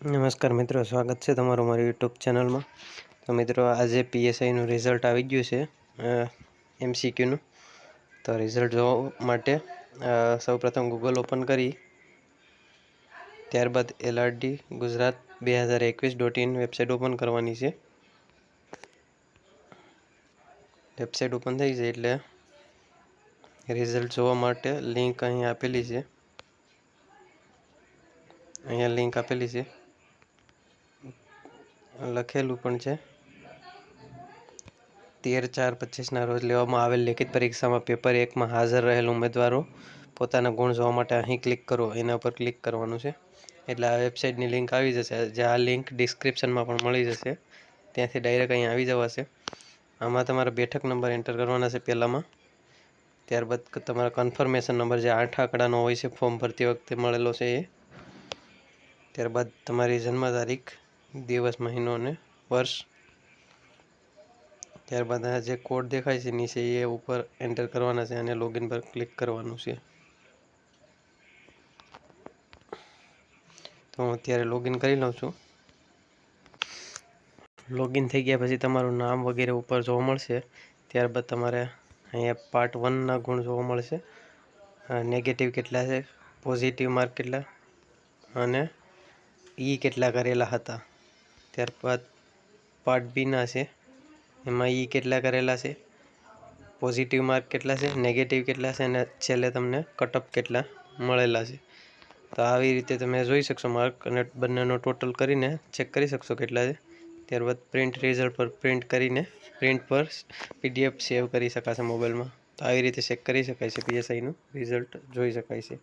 નમસ્કાર મિત્રો, સ્વાગત છે તમારું મારી યુટ્યુબ ચેનલમાં। તો મિત્રો, આજે પીએસઆઈનું રિઝલ્ટ આવી ગયું છે એમસીક્યુનું। તો રિઝલ્ટ જોવા માટે સૌપ્રથમ ગૂગલ ઓપન કરી ત્યારબાદ LRD Gujarat 2021.in website open કરવાની છે। વેબસાઇટ ઓપન થઈ જાય એટલે રિઝલ્ટ જોવા માટે લિંક અહીં આપેલી છે। અહીંયા લિંક આપેલી છે, લખેલું પણ છે 13/4/25ના રોજ લેવામાં આવેલ લેખિત પરીક્ષામાં પેપર 1માં હાજર રહેલ ઉમેદવારો પોતાના ગુણ જોવા માટે અહીં ક્લિક કરો, એના પર ક્લિક કરવાનું છે। એટલે આ વેબસાઇટની લિંક આવી જશે, જે આ લિંક ડિસ્ક્રિપ્શનમાં પણ મળી જશે, ત્યાંથી ડાયરેક્ટ અહીં આવી જવાશે। આમાં તમારા બેઠક નંબર એન્ટર કરવાના છે પહેલામાં, ત્યારબાદ તમારા કન્ફર્મેશન નંબર જે 8 આંકડાનો હોય છે ફોર્મ ભરતી વખતે મળેલો છે એ, ત્યારબાદ તમારી જન્મ તારીખ, દિવસ, મહિનો અને વર્ષ, ત્યારબાદ આ જે કોડ દેખાય છે નીચે એ ઉપર એન્ટર કરવાના છે અને લોગિન પર ક્લિક કરવાનું છે। તો હું અત્યારે લોગિન કરી લઉં છું। લોગિન થઈ ગયા પછી તમારું નામ વગેરે ઉપર જોવા મળશે। ત્યારબાદ તમારે અહીંયા પાર્ટ 1ના ગુણ જોવા મળશે, નેગેટિવ કેટલા છે, પોઝિટિવ માર્ક કેટલા અને કેટલા કરેલા હતા। ત્યારબાદ પાર્ટ બીના છે, એમાં કેટલા કરેલા છે, પોઝિટિવ માર્ક કેટલા છે, નેગેટિવ કેટલા છે અને છેલ્લે તમને કટઅપ કેટલા મળેલા છે। તો આવી રીતે તમે જોઈ શકશો માર્ક અને બંનેનો ટોટલ કરીને ચેક કરી શકશો કેટલા છે। ત્યારબાદ પ્રિન્ટ રિઝલ્ટ પર પ્રિન્ટ કરીને પ્રિન્ટ પર PDF સેવ કરી શકાશે મોબાઈલમાં। તો આવી રીતે ચેક કરી શકાય છે, પીએસઆઈનું રિઝલ્ટ જોઈ શકાય છે।